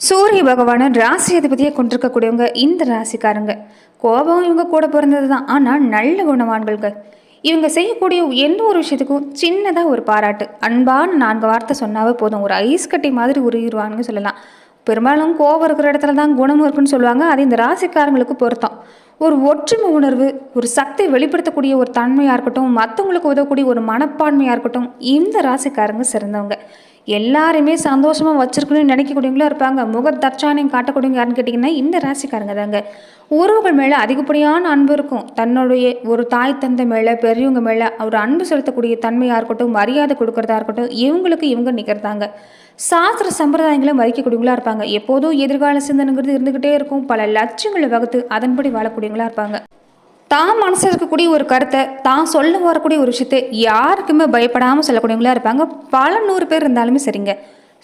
சூரிய பகவான ராசி அதிபதியை கொண்டிருக்கக்கூடியவங்க இந்த ராசிக்காரங்க. கோபம் இவங்க கூட பிறந்தது தான், ஆனால் நல்ல குணவான்கள்ங்க. இவங்க செய்யக்கூடிய எந்த ஒரு விஷயத்துக்கும் சின்னதாக ஒரு பாராட்டு, அன்பான 4 வார்த்தை சொன்னாவே போதும், ஒரு ஐஸ் கட்டி மாதிரி உருகிடுவான்னு சொல்லலாம். பெரும்பாலும் கோபம் இருக்கிற இடத்துல தான் குணமும் இருக்குன்னு சொல்லுவாங்க. அது இந்த ராசிக்காரங்களுக்கு பொருத்தம். ஒரு ஒற்றுமை உணர்வு, ஒரு சக்தியை வெளிப்படுத்தக்கூடிய ஒரு தன்மையாக இருக்கட்டும், மற்றவங்களுக்கு உதவக்கூடிய ஒரு மனப்பான்மையாக இருக்கட்டும், இந்த ராசிக்காரங்க சிறந்தவங்க. எல்லாருமே சந்தோஷமாக வச்சிருக்கணும்னு நினைக்கக்கூடியவங்களும் இருப்பாங்க. முக தற்சாணியம் காட்டக்கூடியவங்க யாருன்னு கேட்டிங்கன்னா இந்த ராசிக்காரங்க தாங்க. உறவுகள் மேலே அதிகப்படியான அன்பு இருக்கும். தன்னுடைய ஒரு தாய் தந்தை மேலே, பெரியவங்க மேலே ஒரு அன்பு செலுத்தக்கூடிய தன்மையாக இருக்கட்டும், மரியாதை கொடுக்கறதா இருக்கட்டும், இவங்களுக்கு இவங்க நிற்கிறதாங்க. சாஸ்திர சம்பிரதாயங்களை மதிக்கக்கூடியவங்களா இருப்பாங்க. எப்போதும் எதிர்கால சிந்தனைங்கிறது இருந்துக்கிட்டே இருக்கும். பல லட்சியங்களை வகுத்து அதன்படி வாழக்கூடியவங்களா இருப்பாங்க. தான் மனசில் இருக்கக்கூடிய ஒரு கருத்தை, தான் சொல்ல வரக்கூடிய ஒரு விஷயத்தை யாருக்குமே பயப்படாமல் சொல்லக்கூடியவங்களா இருப்பாங்க. பல 100 பேர் இருந்தாலுமே சரிங்க,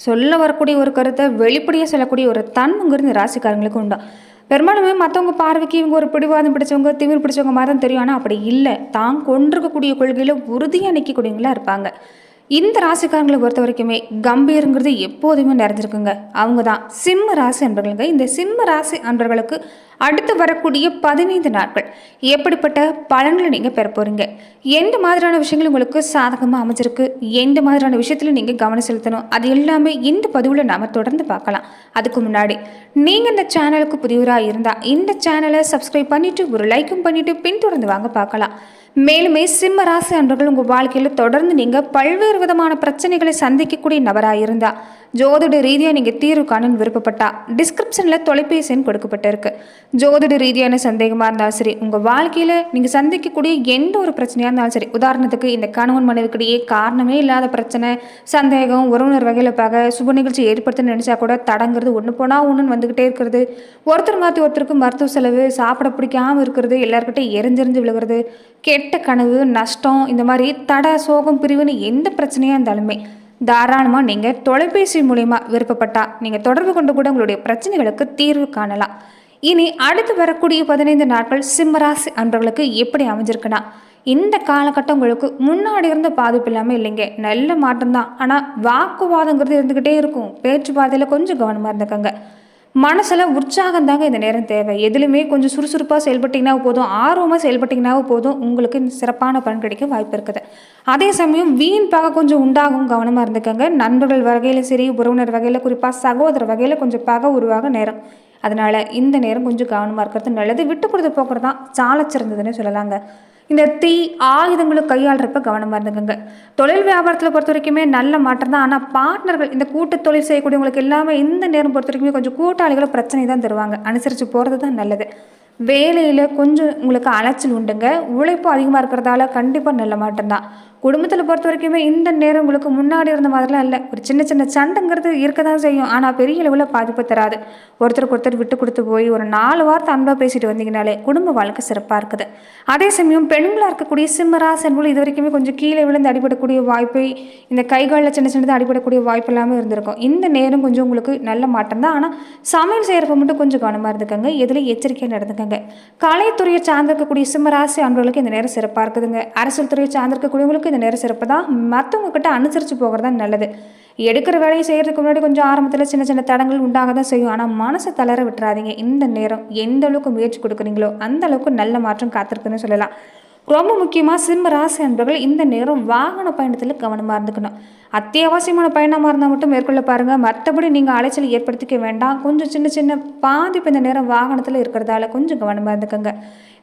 சொல்ல வரக்கூடிய ஒரு கருத்தை வெளிப்படையாக சொல்லக்கூடிய ஒரு தன்மைங்கிறது ராசிக்காரங்களுக்கு உண்டா. பெரும்பாலுமே மற்றவங்க பார்வைக்கு இவங்க ஒரு பிடிவாதம் பிடிச்சவங்க, திமிர் பிடிச்சவங்க மாதிரி தான் தெரியும். ஆனால் அப்படி இல்லை, தான் கொண்டிருக்கக்கூடிய கொள்கையில் உறுதியாக நிற்கக்கூடியவங்களா இருப்பாங்க. இந்த ராசிக்காரங்களை பொறுத்த வரைக்குமே கம்பீரங்கிறது எப்போதுமே நிறைஞ்சிருக்குங்க. அவங்க தான் சிம்ம ராசி அன்பர்களுங்க. இந்த சிம்ம ராசி அன்பர்களுக்கு அடுத்து வரக்கூடிய 15 நாட்கள் எப்படிப்பட்ட பலன்களை நீங்கள் பெற போகிறீங்க, எந்த மாதிரியான விஷயங்கள் உங்களுக்கு சாதகமாக அமைஞ்சிருக்கு, எந்த மாதிரியான விஷயத்தில் நீங்கள் கவனம் செலுத்தணும், அது எல்லாமே இந்த பதிவில் நாம் தொடர்ந்து பார்க்கலாம். அதுக்கு முன்னாடி நீங்கள் இந்த சேனலுக்கு புதியவராக இருந்தால் இந்த சேனலை சப்ஸ்கிரைப் பண்ணிவிட்டு ஒரு லைக்கும் பண்ணிவிட்டு பின்தொடர்ந்து வாங்க பார்க்கலாம். மேலுமே சிம்ம ராசி அன்பர்கள் உங்கள் வாழ்க்கையில் தொடர்ந்து நீங்கள் பல்வேறு விதமான பிரச்சனைகளை சந்திக்கக்கூடிய நபராக இருந்தால், ஜோதிட ரீதியாக நீங்கள் தீர்வு காணணும்னு விருப்பப்பட்டா டிஸ்கிரிப்ஷனில் தொலைபேசி எண் கொடுக்கப்பட்டிருக்கு. ஜோதிட ரீதியான சந்தேகமாக இருந்தாலும் சரி, உங்கள் வாழ்க்கையில் நீங்கள் சந்திக்கக்கூடிய எந்த ஒரு பிரச்சனையாக இருந்தாலும் சரி, உதாரணத்துக்கு இந்த கணவன் மனைவிக்கிடையே காரணமே இல்லாத பிரச்சனை, சந்தேகம், உறவினர் வகையில் பார்க்க சுப நிகழ்ச்சி ஏற்படுத்த நினச்சா கூட தடங்கிறது, ஒன்று போனால் ஒன்றுன்னு வந்துக்கிட்டே இருக்கிறது, ஒருத்தர் மாற்றி ஒருத்தருக்கு மருத்துவ செலவு, சாப்பிட பிடிக்காமல் இருக்கிறது, எல்லாருக்கிட்டே எரிஞ்செறிஞ்சு விழுகிறது, கெட்ட கனவு, நஷ்டம், இந்த மாதிரி தடை, சோகம், பிரிவுன்னு எந்த பிரச்சனையாக இருந்தாலுமே தாராளமாக நீங்கள் தொலைபேசி மூலயமா விருப்பப்பட்டா நீங்கள் தொடர்பு கொண்டு கூட உங்களுடைய பிரச்சனைகளுக்கு தீர்வு காணலாம். இனி அடுத்து வரக்கூடிய 15 நாட்கள் சிம்மராசி அன்பர்களுக்கு எப்படி அமைஞ்சிருக்குன்னா, இந்த காலகட்டம் உங்களுக்கு முன்னாடி இருந்த பாதிப்பு இல்லாமல் இல்லைங்க, நல்ல மாற்றம் தான். ஆனால் வாக்குவாதங்கிறது இருந்துக்கிட்டே இருக்கும். பேச்சுவார்த்தையில் கொஞ்சம் கவனமாக இருந்துக்கங்க. மனசில் உற்சாகம் தாங்க இந்த நேரம் தேவை. எதுலையுமே கொஞ்சம் சுறுசுறுப்பாக செயல்பட்டிங்கன்னா போதும், ஆர்வமாக செயல்பட்டிங்கன்னா போதும், உங்களுக்கு சிறப்பான பலன் கிடைக்க வாய்ப்பு இருக்குது. அதே சமயம் வீண் பகை கொஞ்சம் உண்டாகும், கவனமாக இருந்துக்கங்க. நண்பர்கள் வகையில் சரி, உறவினர் வகையில், குறிப்பாக சகோதர வகையில் கொஞ்சம் பகை உருவாக நேரம். அதனால் இந்த நேரம் கொஞ்சம் கவனமாக இருக்கிறது நல்லது. விட்டு கொடுத்து போக்குறது தான் சால சிறந்ததுன்னு சொல்லலாங்க. இந்த தீ ஆயுதங்களை கையாளுறப்ப கவனமாக இருந்துக்கங்க. தொழில் வியாபாரத்தில் பொறுத்த வரைக்குமே நல்ல மாற்றம் தான். ஆனால் பார்ட்னர்கள், இந்த கூட்டு தொழில் செய்யக்கூடியவங்களுக்கு எல்லாமே இந்த நேரம் பொறுத்த வரைக்குமே கொஞ்சம் கூட்டாளிகளை பிரச்சனை தான் தருவாங்க. அனுசரித்து போகிறது தான் நல்லது. வேலையில் கொஞ்சம் உங்களுக்கு அலைச்சல் உண்டுங்க. உழைப்பு அதிகமாக இருக்கிறதால கண்டிப்பாக நல்ல மாற்றம் தான். குடும்பத்தில் பொறுத்த வரைக்குமே இந்த நேரம் உங்களுக்கு முன்னாடி இருந்த மாதிரிலாம் இல்லை. ஒரு சின்ன சின்ன சண்டைங்கிறது இருக்க தான் செய்யும், ஆனால் பெரிய அளவில் பாதிப்பு தராது. ஒருத்தருக்கு ஒருத்தர் விட்டு கொடுத்து போய் ஒரு 4 வார்த்தை அன்பாக பேசிட்டு வந்தீங்கனாலே குடும்ப வாழ்க்கை சிறப்பாக இருக்குது. அதே சமயம் பெண்களாக இருக்கக்கூடிய சிம்மராசி அன்பர்கள் இது வரைக்குமே கொஞ்சம் கீழே விழுந்து அடிபடக்கூடிய வாய்ப்பு, இந்த கைகளில் சின்ன சின்னதாக அடிபடக்கூடிய வாய்ப்பு எல்லாமே இருந்திருக்கும். இந்த நேரம் கொஞ்சம் உங்களுக்கு நல்ல மாற்றம் தான். ஆனால் சமையல் செய்கிறப்ப மட்டும் கொஞ்சம் கவனமாக இருந்துக்கங்க. எதுலையும் எச்சரிக்கையாக நடந்துக்கங்க. கலைத்துறையை சார்ந்திருக்கக்கூடிய சிம்மராசி அன்பர்களுக்கு இந்த நேரம் சிறப்பாக இருக்குதுங்க. அரசியல் துறையை சார்ந்திருக்கக்கூடியவங்களுக்கு இந்த நேரம் சிறப்பு தான். மற்றவங்க கிட்ட அனுசரித்து போகிறது தான் நல்லது. எடுக்கிற வேலையை செய்கிறதுக்கு முன்னாடி கொஞ்சம் ஆரம்பத்தில் சின்ன சின்ன தடங்கள் உண்டாக தான் செய்யும். ஆனால் மனசை தளர விட்டுறாதீங்க. இந்த நேரம் எந்த அளவுக்கு முயற்சி கொடுக்குறீங்களோ அந்த அளவுக்கு நல்ல மாற்றம் காத்திருக்குன்னு சொல்லலாம். ரொம்ப முக்கியமாக சிம்ம ராசி அன்பர்கள் இந்த நேரம் வாகன பயணத்தில் கவனமாக இருந்துக்கணும். அத்தியாவசியமான பயணமாக இருந்தால் மட்டும் மேற்கொள்ள பாருங்கள். மற்றபடி நீங்கள் அலைச்சல் ஏற்படுத்திக்க வேண்டாம். கொஞ்சம் சின்ன சின்ன பாதிப்பு இந்த நேரம் வாகனத்தில் இருக்கிறதால கொஞ்சம் கவனமாக இருந்துக்கங்க.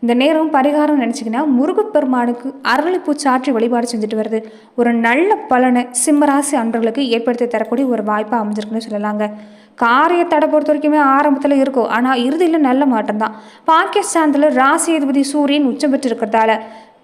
இந்த நேரம் பரிகாரம் நினச்சிங்கன்னா முருகப்பெருமானுக்கு அரளிப்பூ சாற்றி வழிபாடு செஞ்சுட்டு வருது ஒரு நல்ல பலனை சிம்மராசி அன்பர்களுக்கு ஏற்படுத்தி தரக்கூடிய ஒரு வாய்ப்பாக அமைஞ்சிருக்குன்னு சொல்லலாங்க. காரிய தடை பொறுத்த வரைக்குமே ஆரம்பத்தில் இருக்கும், ஆனால் இறுதியில் நல்ல மாற்றம் தான். பாகிஸ்தானத்தில் ராசி அதிபதி சூரியன் உச்சம் பெற்று இருக்கிறதால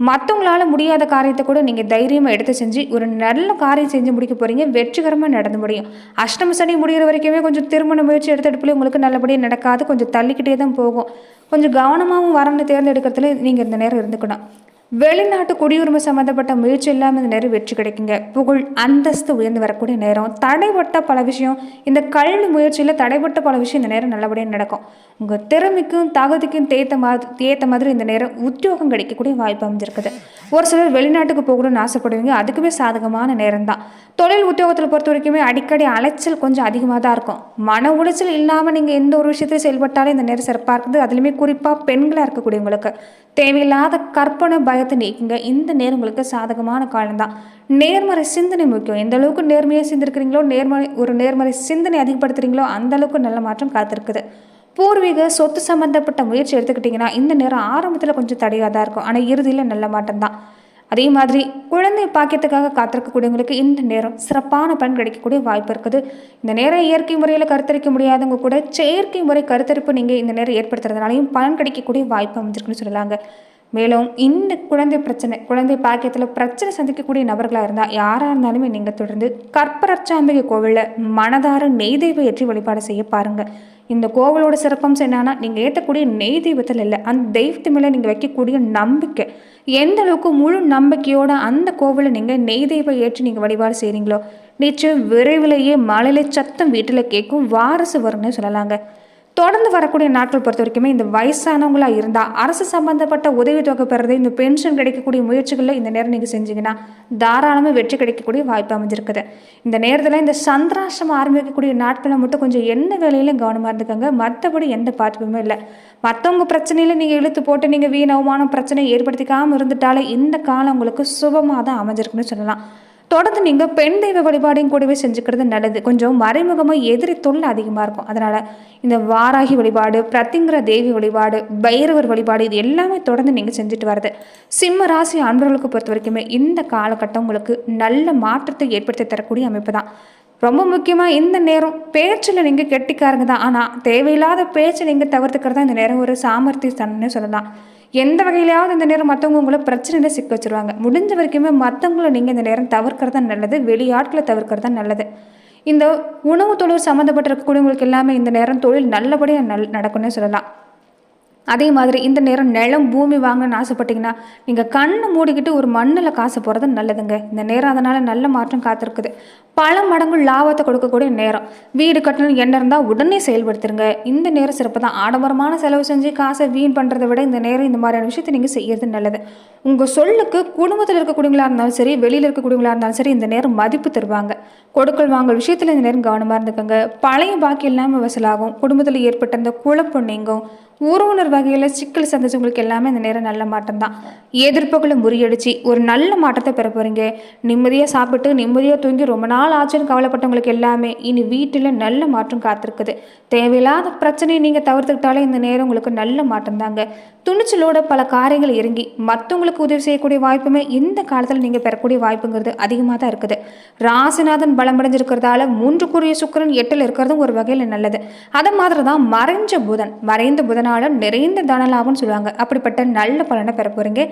மற்றவங்களால முடியாத காரியத்தை கூட நீங்கள் தைரியமாக எடுத்து செஞ்சு ஒரு நல்ல காரியம் செஞ்சு முடிக்க போகிறீங்க. வெற்றிகரமாக நடந்து முடியும். அஷ்டம சனி முடிகிற வரைக்குமே கொஞ்சம் திருமண முயற்சி எடுத்துகிட்டு உங்களுக்கு நல்லபடியாக நடக்காது, கொஞ்சம் தள்ளிக்கிட்டே தான் போகும். கொஞ்சம் கவனமாகவும் வரன்னு தேர்ந்தெடுக்கிறதுல நீங்கள் இந்த நேரம் இருந்துக்கணும். வெளிநாட்டு குடியுரிமை சம்மந்தப்பட்ட முயற்சி இல்லாமல் இந்த நேரம் வெற்றி கிடைக்குங்க. புகழ் அந்தஸ்து உயர்ந்து வரக்கூடிய நேரம். தடைப்பட்ட பல விஷயம், இந்த கல்வி முயற்சியில் தடைப்பட்ட பல விஷயம் இந்த நேரம் நல்லபடியாக நடக்கும். உங்கள் திறமைக்கும் தகுதிக்கும் ஏற்ற மாதிரி இந்த நேரம் உத்தியோகம் கிடைக்கக்கூடிய வாய்ப்பு அமைஞ்சிருக்குது. ஒரு சிலர் வெளிநாட்டுக்கு போகணும்னு ஆசைப்படுவீங்க, அதுக்குமே சாதகமான நேரம் தான். தொழில் உத்தியோகத்தில் பொறுத்த வரைக்குமே அடிக்கடி அலைச்சல் கொஞ்சம் அதிகமாக தான் இருக்கும். மன உளைச்சல் இல்லாமல் நீங்கள் எந்த ஒரு விஷயத்தையும் செயல்பட்டாலே இந்த நேரம் சிறப்பாக இருக்குது. அதுலேயுமே குறிப்பாக பெண்களாக இருக்கக்கூடியவங்களுக்கு தேவையில்லாத கற்பனை பயத்தை நீக்குங்க. இந்த நேரம் உங்களுக்கு சாதகமான காலம்தான். நேர்மறை சிந்தனை முக்கியம். எந்த அளவுக்கு நேர்மையாக சிந்திருக்கிறீங்களோ, நேர்மறை சிந்தனை அதிகப்படுத்துறீங்களோ அந்த அளவுக்கு நல்ல மாற்றம் காத்திருக்குது. பூர்வீக சொத்து சம்பந்தப்பட்ட முயற்சி எடுத்துக்கிட்டிங்கன்னா இந்த நேரம் ஆரம்பத்தில் கொஞ்சம் தடையாக தான் இருக்கும், ஆனால் இறுதியில் நல்ல மாற்றம் தான். அதே மாதிரி குழந்தை பாக்கியத்துக்காக காத்திருக்கக்கூடியவங்களுக்கு இந்த நேரம் சிறப்பான பலன் கிடைக்கக்கூடிய வாய்ப்பு இருக்குது. இந்த நேரம் இயற்கை முறையில் கருத்தரிக்க முடியாதவங்க கூட செயற்கை முறை கருத்தரிப்பு நீங்கள் இந்த நேரம் ஏற்படுத்துறதுனாலையும் பலன் கிடைக்கக்கூடிய வாய்ப்பு அமைஞ்சிருக்குன்னு சொல்லலாங்க. மேலும் இந்த குழந்தை பாக்கியத்தில் பிரச்சனை சந்திக்கக்கூடிய நபர்களாக இருந்தால் யாராக இருந்தாலுமே நீங்கள் தொடர்ந்து கற்பரச்சாம்பிகை கோவிலில் மனதார நெய் தெய்வம் ஏற்றி வழிபாடு செய்ய பாருங்கள். இந்த கோவிலோட சிறப்பம்சம் என்னன்னா, நீங்கள் ஏற்றக்கூடிய நெய் தெய்வத்தில் இல்லை, அந்த தெய்வத்து மேலே நீங்கள் வைக்கக்கூடிய நம்பிக்கை. எந்த அளவுக்கு முழு நம்பிக்கையோட அந்த கோவிலை நீங்கள் நெய் தெய்வம் ஏற்றி நீங்கள் வழிபாடு செய்கிறீங்களோ நிச்சயம் விரைவிலேயே மழையில சத்தம் வீட்டில் கேட்கும், வாரசு வரும்னு சொல்லலாங்க. தொடர்ந்து வரக்கூடிய நாட்கள் பொறுத்த வரைக்குமே இந்த வயசானவங்களா இருந்தால் அரசு சம்பந்தப்பட்ட உதவித்தொகை பெறது, இந்த பென்ஷன் கிடைக்கக்கூடிய முயற்சிகளில் இந்த நேரம் நீங்கள் செஞ்சீங்கன்னா தாராளமாக வெற்றி கிடைக்கக்கூடிய வாய்ப்பு அமைஞ்சிருக்குது. இந்த நேரத்தில் இந்த சந்திராஷ்டிரமம் ஆரம்பிக்கக்கூடிய நாட்களை மட்டும் கொஞ்சம் என்ன வேலையிலும் கவனமாக இருந்துக்கோங்க. மற்றபடி எந்த பாதிப்புமே இல்லை. மற்றவங்க பிரச்சனையில் நீங்கள் இழுத்து போட்டு நீங்கள் வீணவமான பிரச்சனை ஏற்படுத்திக்காமல் இருந்துட்டாலே இந்த காலம் உங்களுக்கு சுபமாக தான் அமைஞ்சிருக்குன்னு சொல்லலாம். தொடர்ந்து நீங்கள் பெண் தெய்வ வழிபாடையும் கூடவே செஞ்சுக்கிறது நல்லது. கொஞ்சம் மறைமுகமாக எதிரி தொல்லை அதிகமாக இருக்கும். அதனால் இந்த வாராகி வழிபாடு, பிரத்திங்கிற தேவி வழிபாடு, பைரவர் வழிபாடு இது எல்லாமே தொடர்ந்து நீங்கள் செஞ்சுட்டு வரது சிம்ம ராசி அன்பர்களுக்கு பொறுத்த வரைக்குமே இந்த காலகட்டம் உங்களுக்கு நல்ல மாற்றத்தை ஏற்படுத்தி தரக்கூடிய அமைப்பு தான். ரொம்ப முக்கியமாக இந்த நேரம் பேச்சில் நீங்கள் கெட்டிக்காரங்க தான், ஆனால் தேவையில்லாத பேச்சை நீங்கள் தவிர்த்துக்கிறது தான் இந்த நேரம் ஒரு சாமர்த்தியத்தனம்னு சொல்லலாம். எந்த வகையிலாவது இந்த நேரம் மற்றவங்க உங்களை பிரச்சனையில் சிக்க வச்சுருவாங்க. முடிஞ்ச வரைக்குமே மற்றவங்களை நீங்கள் இந்த நேரம் தவிர்க்கிறதா நல்லது, வெளியாட்களை தவிர்க்கிறதா நல்லது. இந்த உணவு தொழில் சம்மந்தப்பட்டு இருக்கக்கூடியவங்களுக்கு எல்லாமே இந்த நேரம் தொழில் நல்லபடியாக நடக்கும்னு சொல்லலாம். அதே மாதிரி இந்த நேரம் நிலம் பூமி வாங்கணும்னு ஆசைப்பட்டீங்கன்னா நீங்கள் கண்ணை மூடிக்கிட்டு ஒரு மண்ணில் காசு போகிறது நல்லதுங்க. இந்த நேரம் அதனால் நல்ல மாற்றம் காத்திருக்குது. பல மடங்கு லாபத்தை கொடுக்கக்கூடிய நேரம். வீடு கட்டணும் என்ன இருந்தால் உடனே செயல்படுத்துருங்க. இந்த நேரம் சிறப்பு தான். ஆடம்பரமான செலவு செஞ்சு காசை வீண் பண்ணுறதை விட இந்த நேரம் இந்த மாதிரியான விஷயத்தை நீங்கள் செய்யறது நல்லது. உங்கள் சொல்லுக்கு குடும்பத்தில் இருக்கக்கூடியவங்களா இருந்தாலும் சரி, வெளியில் இருக்கக்கூடியவங்களா இருந்தாலும் சரி இந்த நேரம் மதிப்பு தருவாங்க. கொடுக்கல் வாங்கல் விஷயத்தில் இந்த நேரம் கவனமாக இருந்துக்கோங்க. பழைய பாக்கி இல்லாமல் வசூலாகும். குடும்பத்தில் ஏற்பட்ட அந்த குழப்பம் நீங்கும். உறவினர் வகையில் சிக்கல் சந்திச்சவங்களுக்கு எல்லாமே இந்த நேரம் நல்ல மாற்றம் தான். எதிர்ப்புகளை முறியடிச்சு ஒரு நல்ல மாற்றத்தை பெற போகிறீங்க. நிம்மதியாக சாப்பிட்டு நிம்மதியாக தூங்கி ரொம்ப நாள் ஆச்சுன்னு கவலைப்பட்டவங்களுக்கு எல்லாமே இனி வீட்டில் நல்ல மாற்றம் காத்திருக்குது. தேவையில்லாத பிரச்சனையை நீங்கள் தவிர்த்துக்கிட்டாலே இந்த நேரம் உங்களுக்கு நல்ல மாற்றம் தாங்க. துணிச்சலோட பல காரியங்கள் இறங்கி மற்றவங்களுக்கு உதவி செய்யக்கூடிய வாய்ப்புமே இந்த காலத்தில் நீங்கள் பெறக்கூடிய வாய்ப்புங்கிறது அதிகமாக தான் இருக்குது. ராசிநாதன் பலமடைஞ்சிருக்கிறதால 3 சுக்கிரன் 8ல் இருக்கிறதும் ஒரு வகையில் நல்லது. அதை மாதிரி தான் மறைந்த புதனால நிறைந்த தனலாபம்னு சொல்லுவாங்க. அப்படிப்பட்ட நல்ல பலனை பெற போறீங்க.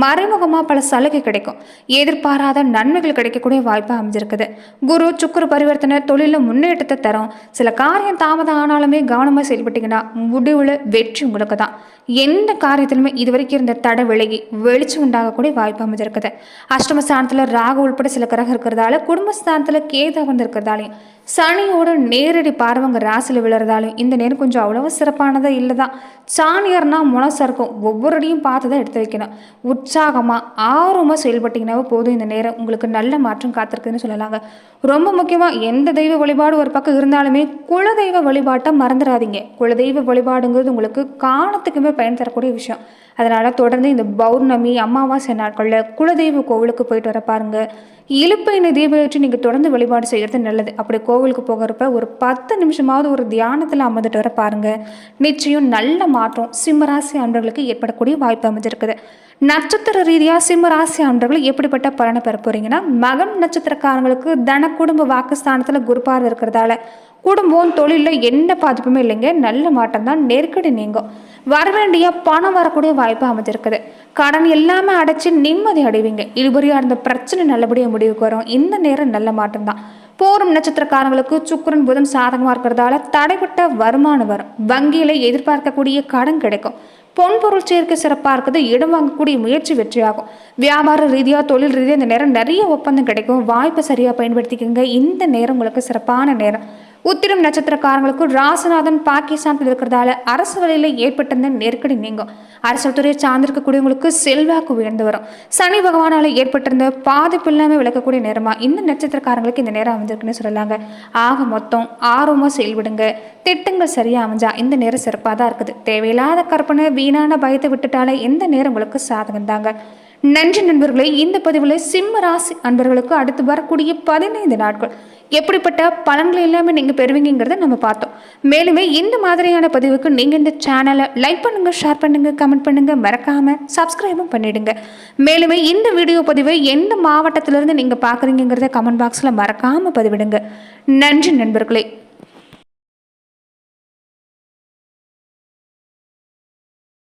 மறைமுகமாக பல சலுகை கிடைக்கும். எதிர்பாராத நன்மைகள் கிடைக்கக்கூடிய வாய்ப்பு அமைஞ்சிருக்குது. குரு சுக்கிர பரிவர்த்தனை தொழிலில் முன்னேற்றத்தை தரும். சில காரியம் தாமதம் ஆனாலுமே கவனமாக செயல்பட்டீங்கன்னா முடிவில் வெற்றி உங்களுக்கு தான். எந்த காரியத்திலுமே இதுவரைக்கும் இருந்த தடை விலகி வெளிச்சம் உண்டாகக்கூடிய வாய்ப்பு அமைஞ்சிருக்குது. அஷ்டமஸ்தானத்தில் ராகு உள்பட சில கிரகம் இருக்கிறதால, குடும்பஸ்தானத்தில் கேது வந்திருக்கிறதாலையும், சனியோட நேரடி பார்வங்க ராசியில் விழுறதாலும் இந்த நேரம் கொஞ்சம் அவ்வளவு சிறப்பானதாக இல்லை தான். சாணியர்னா முனசா இருக்கும். ஒவ்வொருடையும் பார்த்து தான் எடுத்து வைக்கணும். உற்சாகமாக ஆர்வமாக செயல்பட்டீங்கன்னாவே போதும். இந்த நேரம் உங்களுக்கு நல்ல மாற்றம் காத்திருக்குதுன்னு சொல்லலாங்க. ரொம்ப முக்கியமாக எந்த தெய்வ வழிபாடு ஒரு பக்கம் இருந்தாலுமே குலதெய்வ வழிபாட்டை மறந்துடாதீங்க. குலதெய்வ வழிபாடுங்கிறது உங்களுக்கு காலத்துக்குமே பயன் தரக்கூடிய விஷயம். அதனால் தொடர்ந்து இந்த பௌர்ணமி அமாவாசை நாட்களில் குலதெய்வ கோவிலுக்கு போயிட்டு வர பாருங்கள். இழுப்பையினை தீபம் ஏற்றி நீங்கள் தொடர்ந்து வழிபாடு செய்கிறது நல்லது. அப்படி கோவிலுக்கு போகிறப்ப ஒரு 10 நிமிஷமாவது ஒரு தியானத்தில் அமர்ந்துட்டு வர பாருங்கள். நிச்சயம் நல்ல மாற்றம் சிம்மராசி அன்பர்களுக்கு ஏற்படக்கூடிய வாய்ப்பு அமைஞ்சிருக்குது. நட்சத்திர ரீதியாக சிம்மராசி அன்பர்கள் எப்படிப்பட்ட பலனை பெற போகிறீங்கன்னா, மகம் நட்சத்திரக்காரங்களுக்கு தன குடும்ப வாக்குஸ்தானத்தில் குருபார் இருக்கிறதால குடும்பம் தொழிலில் எந்த பாதிப்புமே இல்லைங்க. நல்ல மாற்றம் தான். நெருக்கடி நீங்கும். வரவேண்டிய பணம் வரக்கூடிய வாய்ப்பு அமைஞ்சிருக்குது. கடன் எல்லாமே அடைச்சி நிம்மதி அடைவீங்க. இழுபறியாக இருந்த பிரச்சனை நல்லபடியாக முடிவுக்கு வரும். இந்த நேரம் நல்ல மாற்றம் தான். பூரம் நட்சத்திரக்காரங்களுக்கு சுக்கிரன் புதன் சாதகமாக இருக்கிறதால தடைப்பட்ட வருமானம் வரும். வங்கியில் எதிர்பார்க்கக்கூடிய கடன் கிடைக்கும். பொன்பொருள் சேர்க்கை சிறப்பாக இருக்குது. இடம் வாங்கக்கூடிய முயற்சி வெற்றியாகும். வியாபார ரீதியாக தொழில் ரீதியாக இந்த நேரம் நிறைய ஒப்பந்தம் கிடைக்கும். வாய்ப்பை சரியாக பயன்படுத்திக்கோங்க. இந்த நேரம் உங்களுக்கு சிறப்பான நேரம். உத்திரம் நட்சத்திரக்காரங்களுக்கு ராசிநாதன் பாகிஸ்தானில் இருக்கிறதால அரசு வழியில் ஏற்பட்டிருந்த நெருக்கடி நீங்கும். அரசியல் துறையை சார்ந்திருக்கக்கூடியவங்களுக்கு செல்வாக்கு உயர்ந்து வரும். சனி பகவானால் ஏற்பட்டிருந்த பாதிப்பு இல்லாமல் விளக்கக்கூடிய நேரமா இந்த நட்சத்திரக்காரங்களுக்கு இந்த நேரம் அமைஞ்சிருக்குன்னு சொல்லலாங்க. ஆக மொத்தம் ஆர்வமாக செயல்படுங்க. திட்டங்கள் சரியாக அமைஞ்சா இந்த நேரம் சிறப்பாக தான் இருக்குது. தேவையில்லாத கற்பனை வீணான பயத்தை விட்டுட்டாலே இந்த நேரம் உங்களுக்கு சாதகம் தாங்க. நன்றி நண்பர்களே. இந்த பதிவில் சிம்ம ராசி அன்பர்களுக்கு அடுத்து வரக்கூடிய 15 நாட்கள் எப்படிப்பட்ட பலன்கள் எல்லாமே நீங்கள் பெறுவீங்கிறத நம்ம பார்த்தோம். மேலுமே இந்த மாதிரியான பதிவுக்கு நீங்கள் இந்த சேனலை லைக் பண்ணுங்கள், ஷேர் பண்ணுங்கள், கமெண்ட் பண்ணுங்கள், மறக்காமல் சப்ஸ்கிரைபும் பண்ணிவிடுங்க. மேலுமே இந்த வீடியோ பதிவை எந்த மாவட்டத்திலிருந்து நீங்கள் பார்க்குறீங்கிறத கமெண்ட் பாக்ஸில் மறக்காமல் பதிவிடுங்க. நன்றி நண்பர்களே.